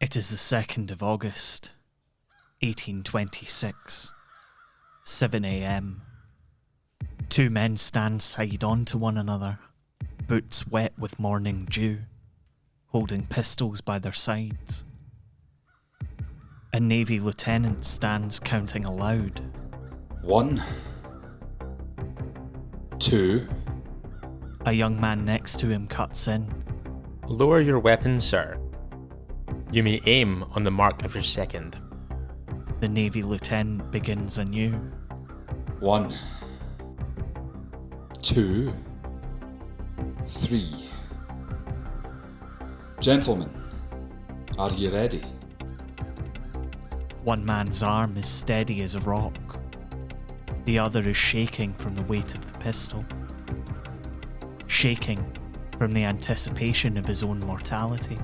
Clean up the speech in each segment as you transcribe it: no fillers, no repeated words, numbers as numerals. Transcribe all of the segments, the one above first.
It is the 2nd of August, 1826, 7 a.m. Two men stand side on to one another, boots wet with morning dew, holding pistols by their sides. A Navy lieutenant stands counting aloud. 1, 2. A young man next to him cuts in. Lower your weapon, sir. You may aim on the mark of your second. The Navy lieutenant begins anew. 1, 2, 3. Gentlemen, are you ready? One man's arm is steady as a rock. The other is shaking from the weight of the pistol. Shaking from the anticipation of his own mortality.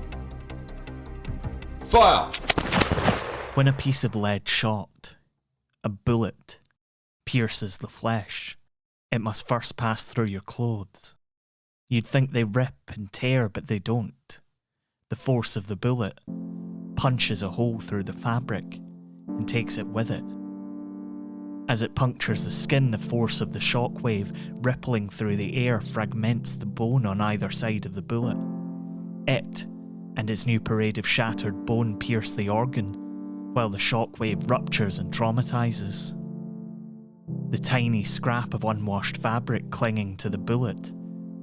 Fire! When a piece of lead shot, a bullet, pierces the flesh, it must first pass through your clothes. You'd think they rip and tear, but they don't. The force of the bullet punches a hole through the fabric and takes it with it. As it punctures the skin, the force of the shockwave rippling through the air fragments the bone on either side of the bullet. It and its new parade of shattered bone pierce the organ, while the shockwave ruptures and traumatizes. The tiny scrap of unwashed fabric clinging to the bullet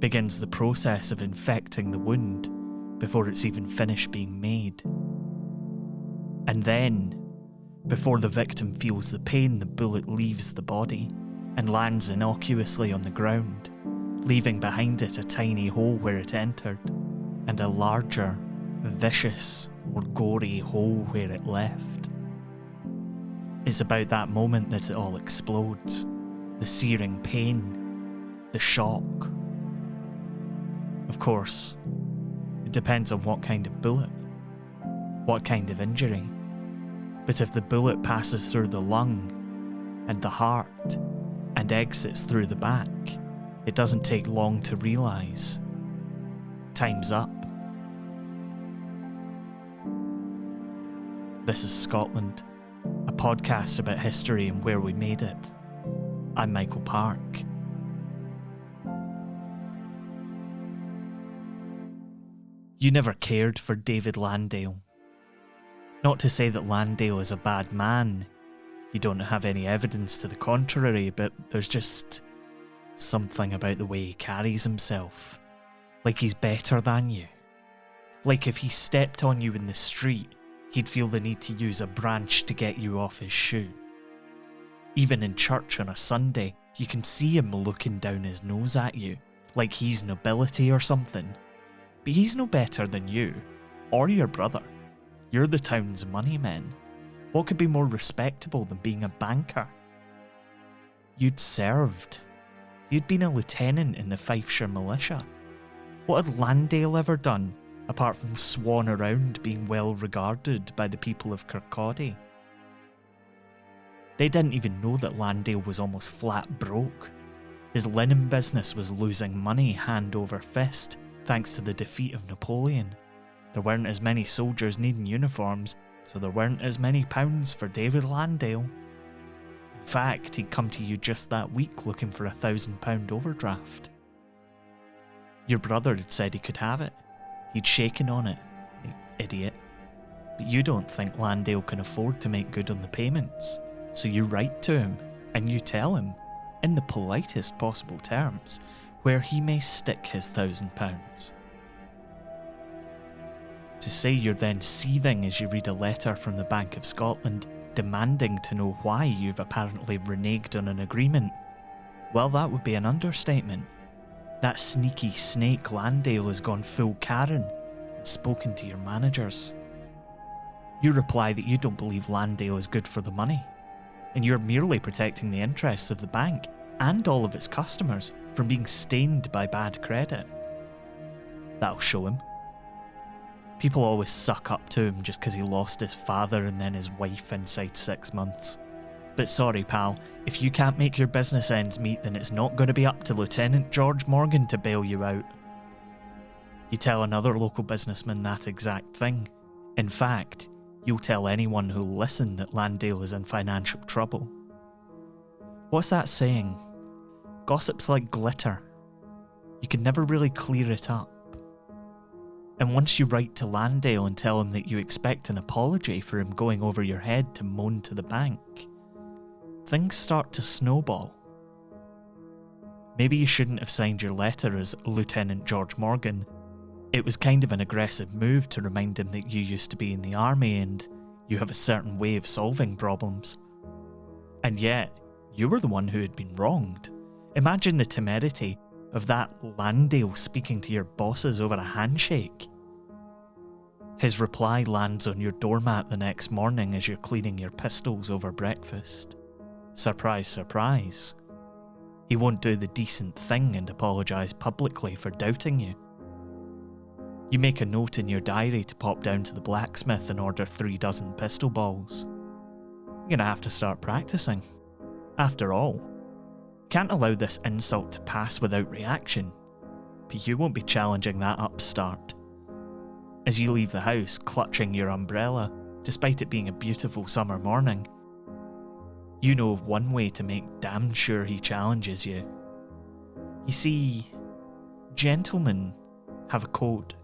begins the process of infecting the wound before it's even finished being made. And then, before the victim feels the pain, the bullet leaves the body and lands innocuously on the ground, leaving behind it a tiny hole where it entered, and a larger, vicious, more gory hole where it left. It's about that moment that it all explodes. The searing pain, the shock. Of course, it depends on what kind of bullet, what kind of injury. But if the bullet passes through the lung and the heart and exits through the back, it doesn't take long to realise. Time's up. This is Scotland, a podcast about history and where we made it. I'm Michael Park. You never cared for David Landale. Not to say that Landale is a bad man. You don't have any evidence to the contrary, but there's just something about the way he carries himself. Like he's better than you. Like if he stepped on you in the street, he'd feel the need to use a branch to get you off his shoe. Even in church on a Sunday, you can see him looking down his nose at you, like he's nobility or something. But he's no better than you, or your brother. You're the town's money men. What could be more respectable than being a banker? You'd served. You'd been a lieutenant in the Fifeshire militia. What had Landale ever done, apart from swan around being well regarded by the people of Kirkcaldy? They didn't even know that Landale was almost flat broke. His linen business was losing money hand over fist thanks to the defeat of Napoleon. There weren't as many soldiers needing uniforms, so there weren't as many pounds for David Landale. In fact, he'd come to you just that week looking for £1,000 overdraft. Your brother had said he could have it. He'd shaken on it, the idiot. But you don't think Landale can afford to make good on the payments, so you write to him and you tell him, in the politest possible terms, where he may stick his £1,000. To say you're then seething as you read a letter from the Bank of Scotland demanding to know why you've apparently reneged on an agreement, well, that would be an understatement. That sneaky snake Landale has gone full Karen and spoken to your managers. You reply that you don't believe Landale is good for the money, and you're merely protecting the interests of the bank and all of its customers from being stained by bad credit. That'll show him. People always suck up to him just because he lost his father and then his wife inside 6 months. But sorry pal, if you can't make your business ends meet, then it's not going to be up to Lieutenant George Morgan to bail you out. You tell another local businessman that exact thing, In fact, you'll tell anyone who'll listen that Landale is in financial trouble. What's that saying? Gossip's like glitter. You can never really clear it up. And once you write to Landale and tell him that you expect an apology for him going over your head to moan to the bank, things start to snowball. Maybe you shouldn't have signed your letter as Lieutenant George Morgan. It was kind of an aggressive move to remind him that you used to be in the army and you have a certain way of solving problems. And yet, you were the one who had been wronged. Imagine the temerity of that Landale speaking to your bosses over a handshake. His reply lands on your doormat the next morning as you're cleaning your pistols over breakfast. Surprise, surprise. He won't do the decent thing and apologise publicly for doubting you. You make a note in your diary to pop down to the blacksmith and order 3 dozen pistol balls. You're gonna have to start practising. After all, can't allow this insult to pass without reaction, but you won't be challenging that upstart. As you leave the house clutching your umbrella, despite it being a beautiful summer morning, you know of one way to make damn sure he challenges you. You see, gentlemen have a code.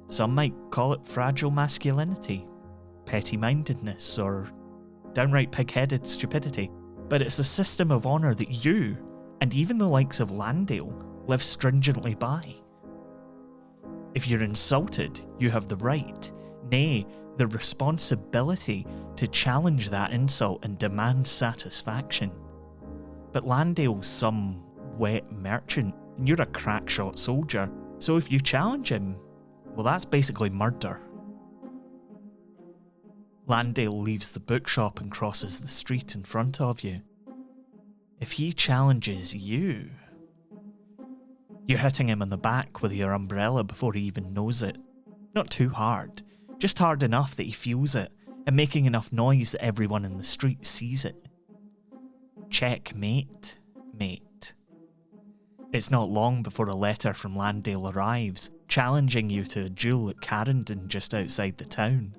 Some might call it fragile masculinity, petty-mindedness, or downright pig-headed stupidity. But it's a system of honour that you, and even the likes of Landale, live stringently by. If you're insulted, you have the right, nay, the responsibility to challenge that insult and demand satisfaction. But Landale's some wet merchant, and you're a crackshot soldier, so if you challenge him, well, that's basically murder. Landale leaves the bookshop and crosses the street in front of you. If he challenges you, you're hitting him on the back with your umbrella before he even knows it. Not too hard, just hard enough that he feels it, and making enough noise that everyone in the street sees it. Checkmate, mate. It's not long before a letter from Landale arrives, challenging you to a duel at Carrington just outside the town.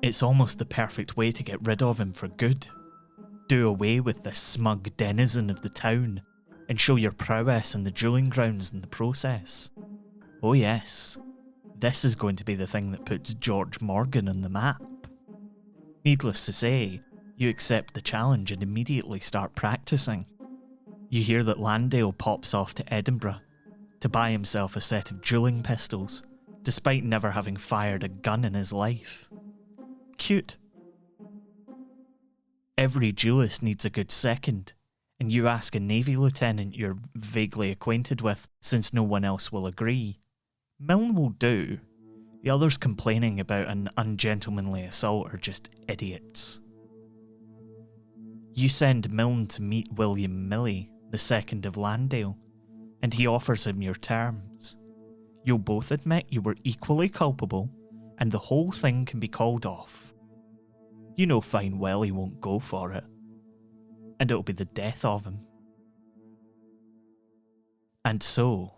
It's almost the perfect way to get rid of him for good. Do away with this smug denizen of the town and show your prowess on the dueling grounds in the process. Oh yes, this is going to be the thing that puts George Morgan on the map. Needless to say, you accept the challenge and immediately start practising. You hear that Landale pops off to Edinburgh to buy himself a set of dueling pistols, despite never having fired a gun in his life. Cute. Every duelist needs a good second, and you ask a Navy lieutenant you're vaguely acquainted with since no one else will agree. Milne will do. The others complaining about an ungentlemanly assault are just idiots. You send Milne to meet William Milley, the second of Landale, and he offers him your terms. You'll both admit you were equally culpable, and the whole thing can be called off. You know fine well he won't go for it, and it'll be the death of him. And so,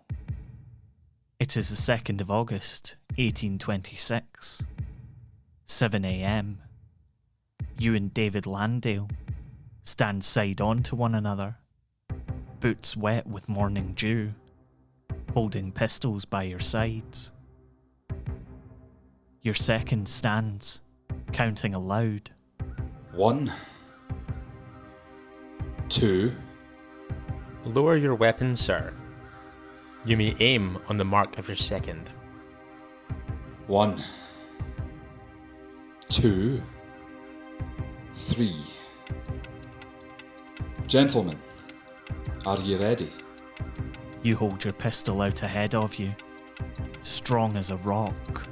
it is the 2nd of August, 1826, 7 a.m. You and David Landale stand side on to one another, boots wet with morning dew, holding pistols by your sides. Your second stands, counting aloud. 1, 2, Lower your weapon, sir. You may aim on the mark of your second. 1, 2, 3. Gentlemen, are you ready? You hold your pistol out ahead of you, strong as a rock.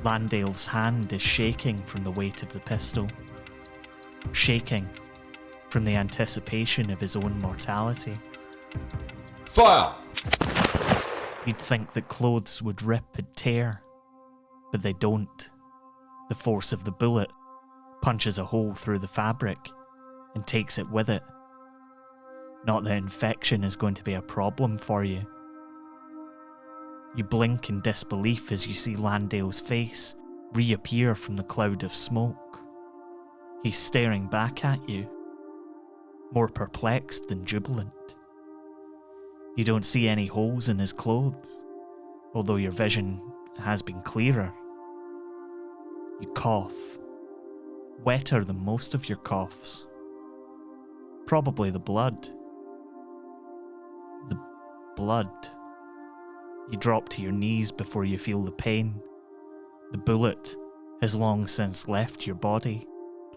Landale's hand is shaking from the weight of the pistol, shaking from the anticipation of his own mortality. Fire! You'd think that clothes would rip and tear, but they don't. The force of the bullet punches a hole through the fabric and takes it with it. Not that infection is going to be a problem for you. You blink in disbelief as you see Landale's face reappear from the cloud of smoke. He's staring back at you, more perplexed than jubilant. You don't see any holes in his clothes, although your vision has been clearer. You cough, wetter than most of your coughs. Probably the blood. The blood. You drop to your knees before you feel the pain. The bullet has long since left your body,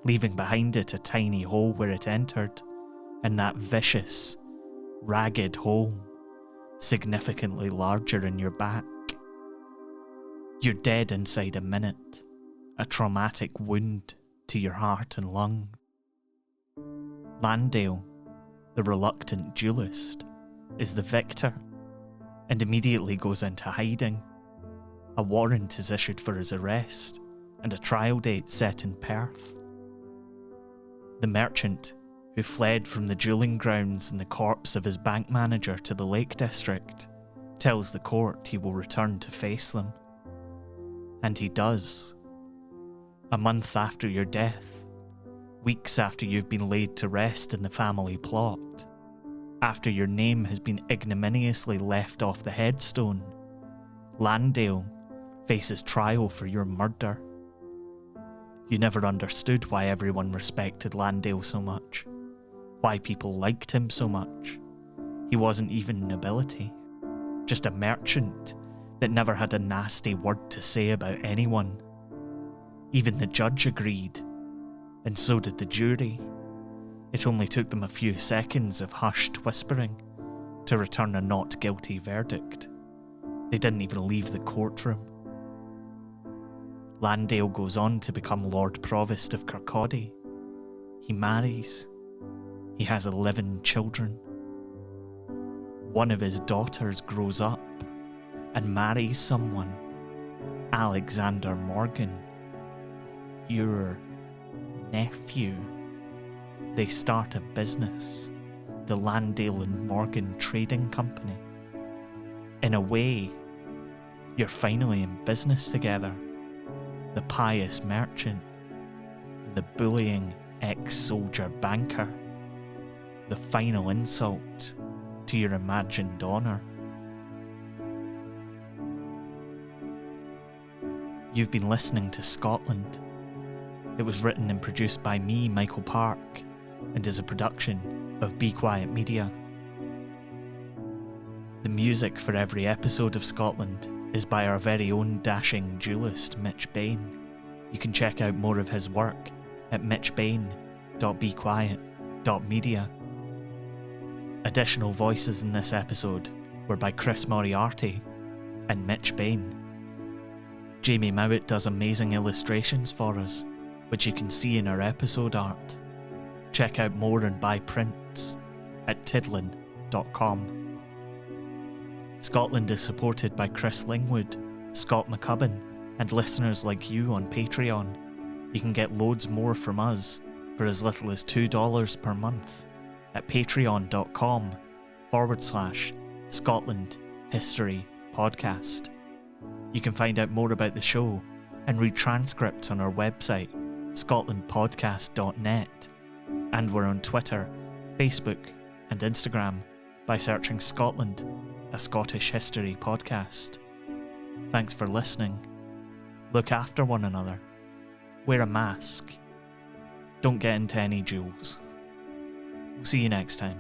leaving behind it a tiny hole where it entered, and that vicious, ragged hole, significantly larger in your back. You're dead inside a minute, a traumatic wound to your heart and lung. Landale, the reluctant duelist, is the victor, and immediately goes into hiding. A warrant is issued for his arrest, and a trial date set in Perth. The merchant, who fled from the duelling grounds in the corpse of his bank manager to the Lake District, tells the court he will return to face them. And he does. A month after your death, weeks after you've been laid to rest in the family plot, after your name has been ignominiously left off the headstone, Landale faces trial for your murder. You never understood why everyone respected Landale so much, why people liked him so much. He wasn't even nobility, just a merchant that never had a nasty word to say about anyone. Even the judge agreed, and so did the jury. It only took them a few seconds of hushed whispering to return a not guilty verdict. They didn't even leave the courtroom. Landale goes on to become Lord Provost of Kirkcaldy. He marries. He has 11 children. One of his daughters grows up and marries someone, Alexander Morgan, your nephew. They start a business, the Landale and Morgan Trading Company. In a way, you're finally in business together. The pious merchant and the bullying ex-soldier banker. The final insult to your imagined honour. You've been listening to Scotland. It was written and produced by me, Michael Park, and is a production of Be Quiet Media. The music for every episode of Scotland is by our very own dashing duelist Mitch Bain. You can check out more of his work at mitchbain.bequiet.media. Additional voices in this episode were by Chris Moriarty and Mitch Bain. Jamie Mowat does amazing illustrations for us, which you can see in our episode art. Check out more and buy prints at tidlin.com. Scotland is supported by Chris Lingwood, Scott McCubbin, and listeners like you on Patreon. You can get loads more from us for as little as $2 per month at patreon.com/Scotland History Podcast. You can find out more about the show and read transcripts on our website, scotlandpodcast.net, and we're on Twitter, Facebook, and Instagram by searching Scotland, a Scottish History Podcast. Thanks for listening. Look after one another. Wear a mask. Don't get into any duels. We'll see you next time.